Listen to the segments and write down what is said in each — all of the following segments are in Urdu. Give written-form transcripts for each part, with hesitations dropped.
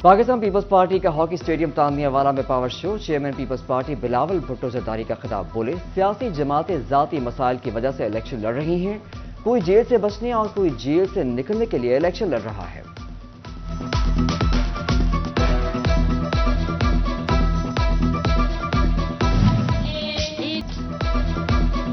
پاکستان پیپلز پارٹی کا ہاکی اسٹیڈیم تانیہ والا میں power show, chairman Peoples Party Bilawal Bhutto Zardari کا خطاب، بولے سیاسی جماعتیں ذاتی مسائل کی وجہ سے الیکشن لڑ رہی ہیں، کوئی جیل سے بچنے اور کوئی جیل سے نکلنے کے لیے الیکشن لڑ رہا ہے۔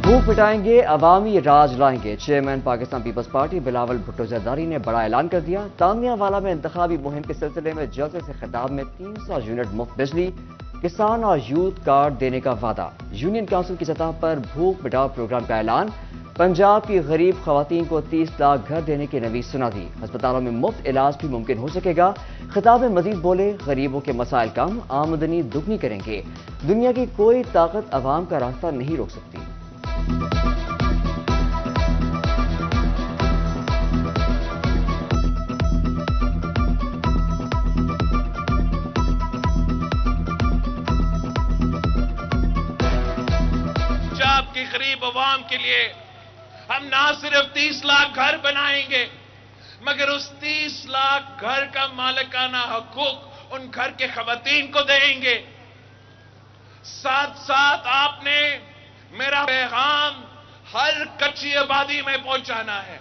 بھوک مٹائیں گے، عوامی راج لائیں گے، چیئرمین پاکستان پیپلز پارٹی بلاول بھٹو زرداری نے بڑا اعلان کر دیا۔ تانیہ والا میں انتخابی مہم کے سلسلے میں جلسے سے خطاب میں 300 یونٹ مفت بجلی، کسان اور یوتھ کارڈ دینے کا وعدہ، یونین کونسل کی سطح پر بھوک مٹاؤ پروگرام کا اعلان، پنجاب کی غریب خواتین کو 30 لاکھ گھر دینے کی نوید سنا دی، ہسپتالوں میں مفت علاج بھی ممکن ہو سکے گا۔ خطاب میں مزید بولے غریبوں کے مسائل کم، آمدنی دگنی کریں گے، دنیا کی کوئی طاقت عوام کا راستہ نہیں روک سکتی۔ پنجاب کی غریب عوام کے لیے ہم نہ صرف 30 لاکھ گھر بنائیں گے، مگر اس 30 لاکھ گھر کا مالکانہ حقوق ان گھر کے خواتین کو دیں گے۔ ساتھ ساتھ آپ نے میرا پیغام ہر کچی آبادی میں پہنچانا ہے،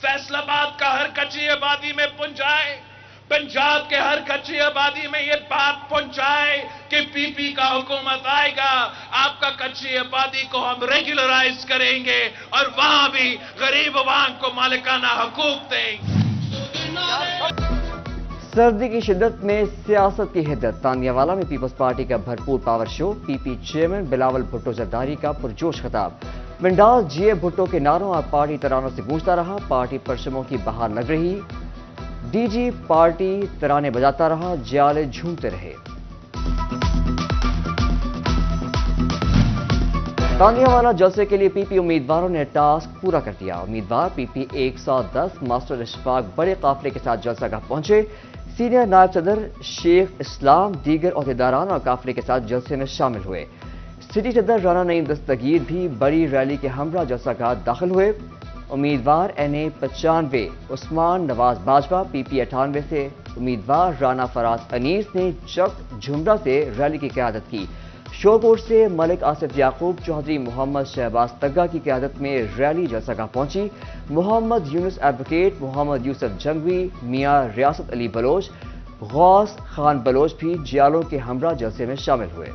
فیصل آباد کا ہر کچی آبادی میں پہنچائے، پنجاب کے ہر کچی آبادی میں یہ بات پہنچائے کہ پی پی کا حکومت آئے گا، آپ کا کچی آبادی کو ہم ریگولرائز کریں گے اور وہاں بھی غریب عوام کو مالکانہ حقوق دیں گے۔ سردی کی شدت میں سیاست کی حدت، تانیہ والا میں پیپلز پارٹی کا بھرپور پاور شو، پی پی چیئرمین بلاول بھٹو زرداری کا پرجوش خطاب، منڈال جی اے بھٹو کے نعروں اور پارٹی ترانوں سے گونجتا رہا، پارٹی پرچموں کی بہار لگ رہی، ڈی جی پارٹی ترانے بجاتا رہا، جیالے جھومتے رہے۔ تانیہ والا جلسے کے لیے پی پی امیدواروں نے ٹاسک پورا کر دیا، امیدوار پی پی 110 ماسٹر اشفاق بڑے قافلے کے ساتھ جلسہ گاہ پہنچے، سینئر نائب صدر شیخ اسلام دیگر عہدیداران اور قافلے کے ساتھ جلسے میں شامل ہوئے، سٹی صدر رانا نعیم دستگیر بھی بڑی ریلی کے ہمراہ جلسہ گاہ داخل ہوئے، امیدوار این اے 95 عثمان نواز باجوہ، پی پی 98 سے امیدوار رانا فراز انیس نے چک جھمرا سے ریلی کی قیادت کی، شورکوٹ سے ملک آصف یعقوب چودھری محمد شہباز تگا کی قیادت میں ریلی جلسہ گاہ پہنچی، محمد یونس ایڈوکیٹ، محمد یوسف جنگوی، میاں ریاست علی بلوچ، غوث خان بلوچ بھی جیالوں کے ہمراہ جلسے میں شامل ہوئے۔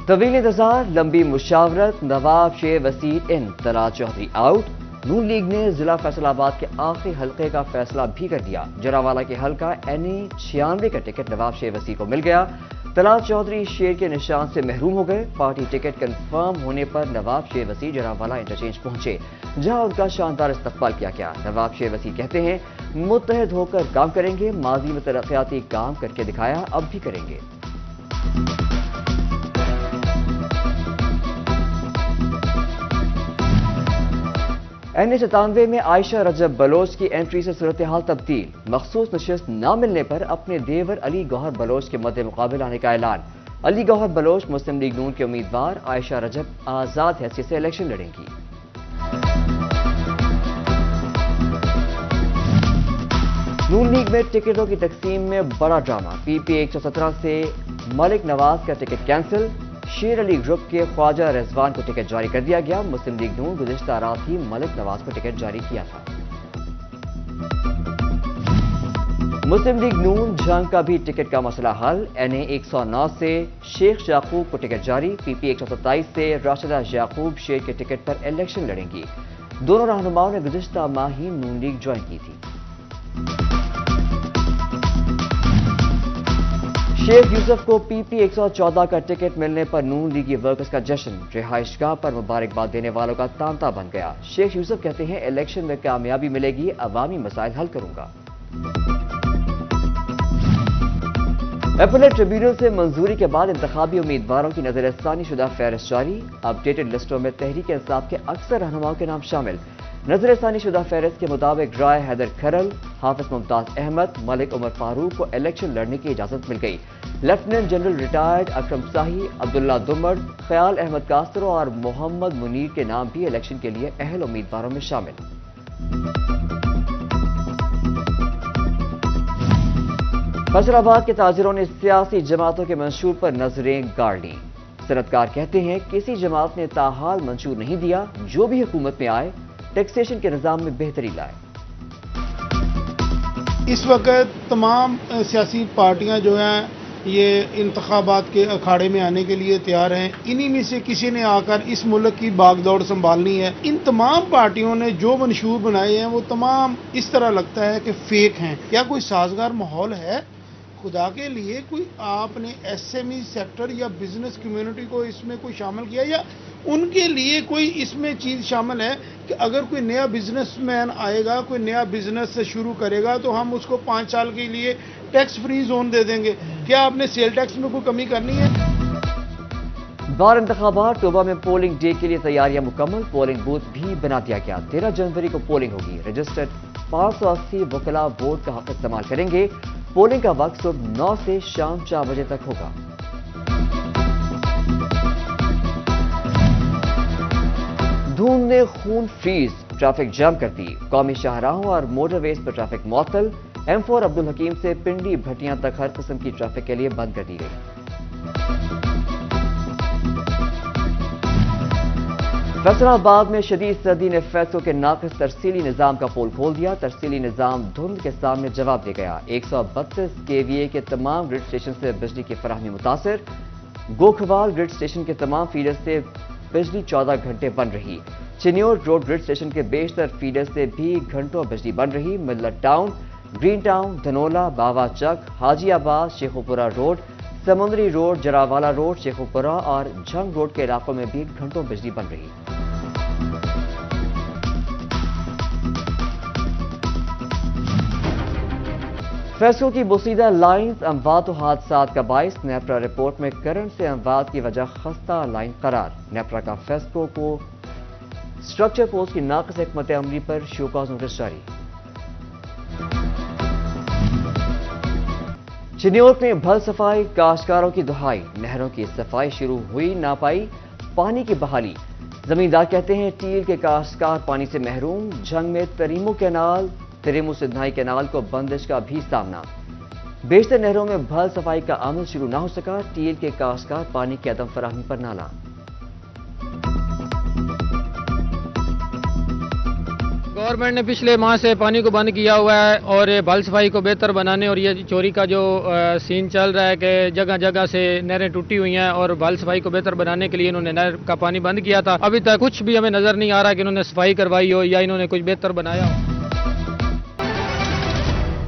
طویل انتظار، لمبی مشاورت، نواب شیر وسیع ان، طلعت چودھری آؤٹ، نون لیگ نے ضلع فیصل آباد کے آخری حلقے کا فیصلہ بھی کر دیا، جراوالا کے حلقہ این اے 96 کا ٹکٹ نواب شیر وسیع کو مل گیا، طلعت چودھری شیر کے نشان سے محروم ہو گئے، پارٹی ٹکٹ کنفرم ہونے پر نواب شیر وسیع جراوالا انٹرچینج پہنچے، جہاں ان کا شاندار استقبال کیا گیا۔ نواب شیر وسیع کہتے ہیں متحد ہو کر کام کریں گے، ماضی میں ترقیاتی کام کر کے دکھایا، اب بھی کریں گے۔ این اے 97 میں عائشہ رجب بلوچ کی انٹری سے صورتحال تبدیل، مخصوص نشست نہ ملنے پر اپنے دیور علی گوہر بلوچ کے مد مقابل آنے کا اعلان، علی گوہر بلوچ مسلم لیگ نون کے امیدوار، عائشہ رجب آزاد حیثیت سے الیکشن لڑیں گی۔ نون لیگ میں ٹکٹوں کی تقسیم میں بڑا ڈرامہ، پی پی 117 سے ملک نواز کا ٹکٹ کینسل، شیر علی گروپ کے خواجہ رضوان کو ٹکٹ جاری کر دیا گیا، مسلم لیگ نون گزشتہ رات ہی ملک نواز کو ٹکٹ جاری کیا تھا۔ مسلم لیگ نون جنگ کا بھی ٹکٹ کا مسئلہ حل، این اے 109 سے شیخ یعقوب کو ٹکٹ جاری، پی پی 127 سے راشدہ یعقوب شیر کے ٹکٹ پر الیکشن لڑیں گی، دونوں رہنماؤں نے گزشتہ ماہ ہی نون لیگ جوائن کی تھی۔ شیخ یوسف کو پی پی 114 کا ٹکٹ ملنے پر نون لیگی ورکرز کا جشن، رہائش گاہ پر مبارکباد دینے والوں کا تانتا بن گیا، شیخ یوسف کہتے ہیں الیکشن میں کامیابی ملے گی، عوامی مسائل حل کروں گا۔ اپیلیٹ ٹریبیونل سے منظوری کے بعد انتخابی امیدواروں کی نظر ثانی شدہ فہرست جاری، اپ ڈیٹڈ لسٹوں میں تحریک انصاف کے اکثر رہنماؤں کے نام شامل، نظر ثانی شدہ فہرست کے مطابق رائے حیدر کھرل، حافظ ممتاز احمد، ملک عمر فاروق کو الیکشن لڑنے کی اجازت مل گئی۔ لیفٹیننٹ جنرل ریٹائرڈ اکرم ساہی، عبداللہ دمڑ، خیال احمد کاسترو اور محمد منیر کے نام بھی الیکشن کے لیے اہل امیدواروں میں شامل۔ فیصل آباد کے تاجروں نے سیاسی جماعتوں کے منشور پر نظریں گاڑ لیں۔ صنعتکار کہتے ہیں کسی جماعت نے تاحال منشور نہیں دیا، جو بھی حکومت میں آئے ٹیکسیشن کے نظام میں بہتری لائے۔ اس وقت تمام سیاسی پارٹیاں جو ہیں یہ انتخابات کے اکھاڑے میں آنے کے لیے تیار ہیں۔ انہی میں سے کسی نے آ کر اس ملک کی باغ دوڑ سنبھالنی ہے۔ ان تمام پارٹیوں نے جو منشور بنائے ہیں وہ تمام اس طرح لگتا ہے کہ فیک ہیں۔ کیا کوئی سازگار ماحول ہے؟ خدا کے لیے کوئی آپ نے ایس ایم ای سیکٹر یا بزنس کمیونٹی کو اس میں کوئی شامل کیا، یا ان کے لیے کوئی اس میں چیز شامل ہے کہ اگر کوئی نیا بزنس مین آئے گا، کوئی نیا بزنس شروع کرے گا تو ہم اس کو 5 سال کے لیے ٹیکس فری زون دے دیں گے؟ کیا آپ نے سیل ٹیکس میں کوئی کمی کرنی ہے؟ بار انتخابات ٹوبا میں پولنگ ڈے کے لیے تیاریاں مکمل، پولنگ بوتھ بھی بنا دیا گیا۔ 13 جنوری کو پولنگ ہوگی۔ رجسٹرڈ 580 وکلاء ووٹ کا حق استعمال کریں گے۔ پولنگ کا وقت صبح 9 سے شام 4 بجے تک ہوگا۔ دھوند نے خون فریز، ٹریفک جام کر دی۔ قومی شاہراہوں اور موٹر ویز پر ٹریفک معطل۔ M4 عبدالحکیم سے پنڈی بھٹیاں تک ہر قسم کی ٹریفک کے لیے بند کر دی گئی۔ فیصل آباد میں شدید سردی نے فیصلوں کے ناقص ترسیلی نظام کا پول کھول دیا۔ ترسیلی نظام دھند کے سامنے جواب دے گیا۔ 132 KVA کے تمام گرڈ اسٹیشن سے بجلی کی فراہمی متاثر۔ گوکھوال گرڈ اسٹیشن کے تمام فیڈر سے بجلی 14 گھنٹے بند رہی۔ چنیور روڈ گرڈ اسٹیشن کے بیشتر فیڈر سے بھی گھنٹوں بجلی بند رہی۔ ملت ٹاؤن، گرین ٹاؤن، دھنولا، باوا چک، حاجی آباد، شیخوپورہ روڈ، سمندری روڈ، جراوالا روڈ، شیخوپورہ اور جھنگ روڈ کے علاقوں میں بھی گھنٹوں بجلی بند رہی۔ فیصلوں کی بوسیدہ لائنز اموات و حادثات کا باعث۔ نیپرا رپورٹ میں کرنٹ سے اموات کی وجہ خستہ لائن قرار۔ نیپرا کا فیصلوں کو اسٹرکچر پوسٹ کی ناقص حکمت عملی پر شو کاز نوٹس جاری۔ چنیوٹ میں بھل صفائی، کاشتکاروں کی دہائی۔ نہروں کی صفائی شروع ہوئی نہ پائی، پانی کی بحالی۔ زمیندار کہتے ہیں ٹیل کے کاشتکار پانی سے محروم۔ جھنگ میں تریمو سدھائی کینال کو بندش کا بھی سامنا۔ بیشتر نہروں میں بھل صفائی کا عمل شروع نہ ہو سکا۔ ٹیل کے کاشتکار پانی کی عدم فراہمی پر نالاں۔ گورنمنٹ نے پچھلے ماہ سے پانی کو بند کیا ہوا ہے اور بھل صفائی کو بہتر بنانے اور یہ چوری کا جو سین چل رہا ہے کہ جگہ جگہ سے نہریں ٹوٹی ہوئی ہیں اور بھل صفائی کو بہتر بنانے کے لیے انہوں نے نہر کا پانی بند کیا تھا۔ ابھی تک کچھ بھی ہمیں نظر نہیں آ رہا کہ انہوں نے صفائی کروائی ہو یا انہوں نے کچھ بہتر بنایا ہو۔